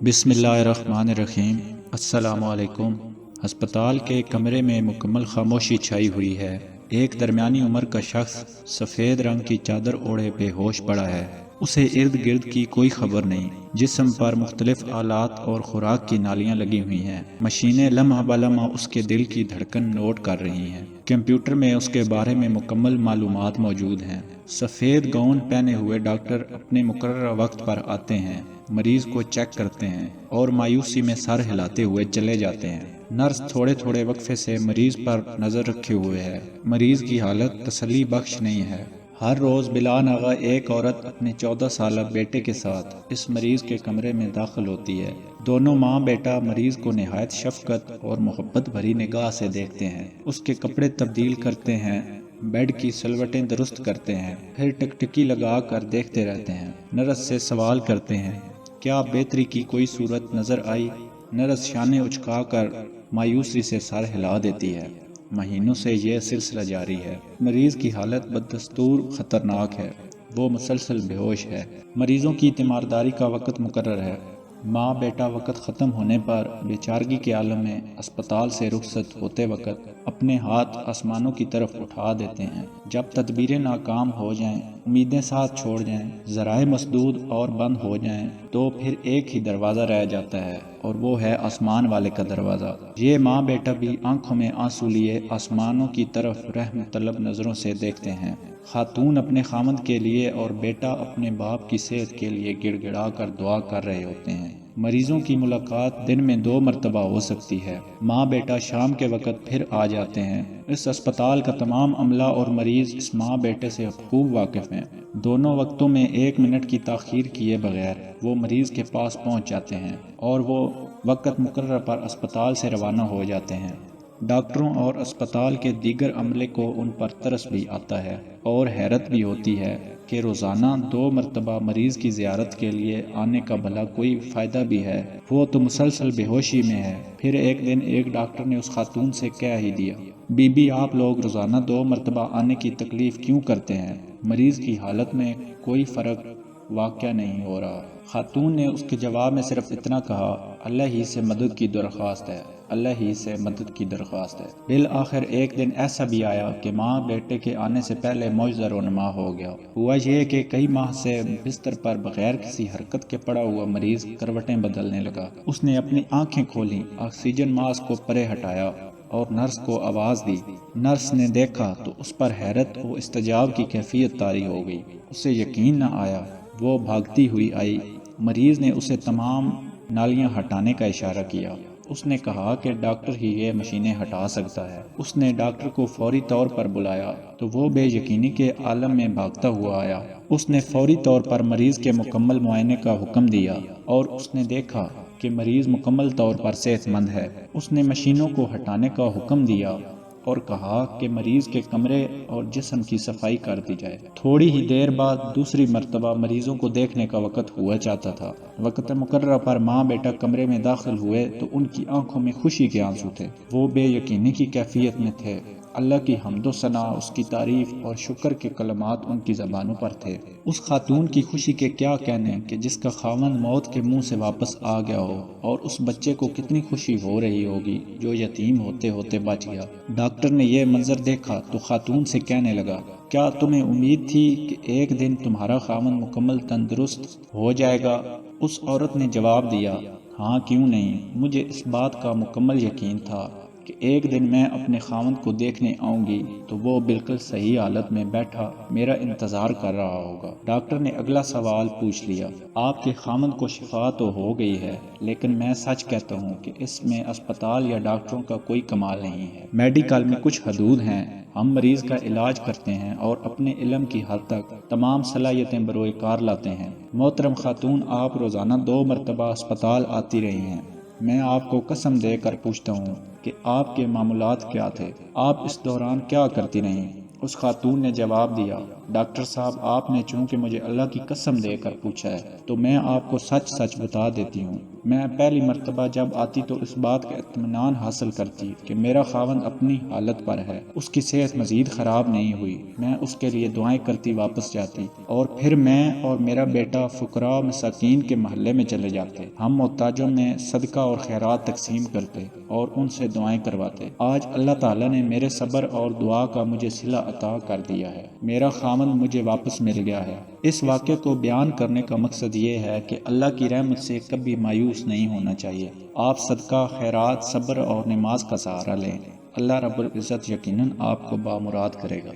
بسم اللہ الرحمن الرحیم۔ السلام علیکم۔ ہسپتال کے کمرے میں مکمل خاموشی چھائی ہوئی ہے۔ ایک درمیانی عمر کا شخص سفید رنگ کی چادر اوڑھے بے ہوش پڑا ہے۔ اسے ارد گرد کی کوئی خبر نہیں۔ جسم پر مختلف آلات اور خوراک کی نالیاں لگی ہوئی ہیں۔ مشینیں لمحہ بلمحہ اس کے دل کی دھڑکن نوٹ کر رہی ہیں۔ کمپیوٹر میں اس کے بارے میں مکمل معلومات موجود ہیں۔ سفید گاؤن پہنے ہوئے ڈاکٹر اپنے مقررہ وقت پر آتے ہیں، مریض کو چیک کرتے ہیں اور مایوسی میں سر ہلاتے ہوئے چلے جاتے ہیں۔ نرس تھوڑے تھوڑے وقفے سے مریض پر نظر رکھے ہوئے ہے۔ مریض کی حالت تسلی بخش نہیں ہے۔ ہر روز بلا ناغہ ایک عورت اپنے 14 سالہ بیٹے کے ساتھ اس مریض کے کمرے میں داخل ہوتی ہے۔ دونوں ماں بیٹا مریض کو نہایت شفقت اور محبت بھری نگاہ سے دیکھتے ہیں، اس کے کپڑے تبدیل کرتے ہیں، بیڈ کی سلوٹیں درست کرتے ہیں، پھر ٹکٹکی لگا کر دیکھتے رہتے ہیں۔ نرس سے سوال کرتے ہیں، کیا بہتری کی کوئی صورت نظر آئی؟ نرس شانے اچکا کر مایوسی سے سر ہلا دیتی ہے۔ مہینوں سے یہ سلسلہ جاری ہے۔ مریض کی حالت بدستور خطرناک ہے۔ وہ مسلسل بے ہوش ہے۔ مریضوں کی تیمارداری کا وقت مقرر ہے۔ ماں بیٹا وقت ختم ہونے پر بے چارگی کے عالم میں اسپتال سے رخصت ہوتے وقت اپنے ہاتھ آسمانوں کی طرف اٹھا دیتے ہیں۔ جب تدبیریں ناکام ہو جائیں، امیدیں ساتھ چھوڑ جائیں، ذرائع مسدود اور بند ہو جائیں، تو پھر ایک ہی دروازہ رہ جاتا ہے، اور وہ ہے آسمان والے کا دروازہ۔ یہ ماں بیٹا بھی آنکھوں میں آنسو لیے آسمانوں کی طرف رحم طلب نظروں سے دیکھتے ہیں۔ خاتون اپنے خامند کے لیے اور بیٹا اپنے باپ کی صحت کے لیے گڑ گڑا کر دعا کر رہے ہوتے ہیں۔ مریضوں کی ملاقات دن میں 2 مرتبہ ہو سکتی ہے۔ ماں بیٹا شام کے وقت پھر آ جاتے ہیں۔ اس اسپتال کا تمام عملہ اور مریض اس ماں بیٹے سے خوب واقف ہیں۔ دونوں وقتوں میں 1 منٹ کی تاخیر کیے بغیر وہ مریض کے پاس پہنچ جاتے ہیں اور وہ وقت مقررہ پر اسپتال سے روانہ ہو جاتے ہیں۔ ڈاکٹروں اور اسپتال کے دیگر عملے کو ان پر ترس بھی آتا ہے اور حیرت بھی ہوتی ہے کہ روزانہ 2 مرتبہ مریض کی زیارت کے لیے آنے کا بھلا کوئی فائدہ بھی ہے۔ وہ تو مسلسل بے ہوشی میں ہے۔ پھر ایک دن ایک ڈاکٹر نے اس خاتون سے کہہ ہی دیا، بی بی آپ لوگ روزانہ 2 مرتبہ آنے کی تکلیف کیوں کرتے ہیں؟ مریض کی حالت میں کوئی فرق واقع نہیں ہو رہا۔ خاتون نے اس کے جواب میں صرف اتنا کہا، اللہ ہی سے مدد کی درخواست ہے، اللہ ہی سے مدد کی درخواست ہے۔ بالآخر ایک دن ایسا بھی آیا کہ ماں بیٹے کے آنے سے پہلے معجزہ رونما ہو گیا۔ ہوا یہ کہ کئی ماہ سے بستر پر بغیر کسی حرکت کے پڑا ہوا مریض کروٹیں بدلنے لگا۔ اس نے اپنی آنکھیں کھولیں، آکسیجن ماسک کو پرے ہٹایا اور نرس کو آواز دی۔ نرس نے دیکھا تو اس پر حیرت و استعجاب کی کیفیت طاری ہو گئی۔ اسے یقین نہ آیا۔ وہ بھاگتی ہوئی آئی۔ مریض نے اسے تمام نالیاں ہٹانے کا اشارہ کیا۔ اس نے کہا کہ ڈاکٹر ہی یہ مشینیں ہٹا سکتا ہے۔ اس نے ڈاکٹر کو فوری طور پر بلایا تو وہ بے یقینی کے عالم میں بھاگتا ہوا آیا۔ اس نے فوری طور پر مریض کے مکمل معائنے کا حکم دیا اور اس نے دیکھا کہ مریض مکمل طور پر صحت مند ہے۔ اس نے مشینوں کو ہٹانے کا حکم دیا اور کہا کہ مریض کے کمرے اور جسم کی صفائی کر دی جائے۔ تھوڑی ہی دیر بعد دوسری مرتبہ مریضوں کو دیکھنے کا وقت ہوا چاہتا تھا۔ وقت مقررہ پر ماں بیٹا کمرے میں داخل ہوئے تو ان کی آنکھوں میں خوشی کے آنسو تھے۔ وہ بے یقینی کی کیفیت میں تھے۔ اللہ کی حمد و ثنا، اس کی تعریف اور شکر کے کلمات ان کی زبانوں پر تھے۔ اس خاتون کی خوشی کے کیا کہنے کہ جس کا خاوند موت کے منہ سے واپس آ گیا ہو، اور اس بچے کو کتنی خوشی ہو رہی ہوگی جو یتیم ہوتے ہوتے بچ گیا۔ ڈاکٹر نے یہ منظر دیکھا تو خاتون سے کہنے لگا، کیا تمہیں امید تھی کہ ایک دن تمہارا خاوند مکمل تندرست ہو جائے گا؟ اس عورت نے جواب دیا، ہاں کیوں نہیں، مجھے اس بات کا مکمل یقین تھا کہ ایک دن میں اپنے خاوند کو دیکھنے آؤں گی تو وہ بالکل صحیح حالت میں بیٹھا میرا انتظار کر رہا ہوگا۔ ڈاکٹر نے اگلا سوال پوچھ لیا، آپ کے خاوند کو شفا تو ہو گئی ہے، لیکن میں سچ کہتا ہوں کہ اس میں اسپتال یا ڈاکٹروں کا کوئی کمال نہیں ہے۔ میڈیکل میں کچھ حدود ہیں۔ ہم مریض کا علاج کرتے ہیں اور اپنے علم کی حد تک تمام صلاحیتیں بروئے کار لاتے ہیں۔ محترم خاتون، آپ روزانہ 2 مرتبہ اسپتال آتی رہی ہیں۔ میں آپ کو قسم دے کر پوچھتا ہوں کہ آپ کے معمولات کیا تھے؟ آپ اس دوران کیا کرتی رہیں؟ اس خاتون نے جواب دیا، ڈاکٹر صاحب آپ نے چونکہ مجھے اللہ کی قسم دے کر پوچھا ہے تو میں آپ کو سچ سچ بتا دیتی ہوں، میں پہلی مرتبہ جب آتی تو اس بات کا اطمینان حاصل کرتی کہ میرا خاوند اپنی حالت پر ہے، اس کی صحت مزید خراب نہیں ہوئی، میں اس کے لیے دعائیں کرتی واپس جاتی اور پھر میں اور میرا بیٹا فقراء مساکین کے محلے میں چلے جاتے، ہم محتاجوں میں صدقہ اور خیرات تقسیم کرتے اور ان سے دعائیں کرواتے۔ آج اللہ تعالیٰ نے میرے صبر اور دعا کا مجھے صلہ عطا کر دیا ہے، میرا خاوند مجھے واپس مل گیا ہے۔ اس واقعے کو بیان کرنے کا مقصد یہ ہے کہ اللہ کی رحمت سے کبھی مایوس نہیں ہونا چاہیے۔ آپ صدقہ، خیرات، صبر اور نماز کا سہارا لیں، اللہ رب العزت یقیناً آپ کو بامراد کرے گا۔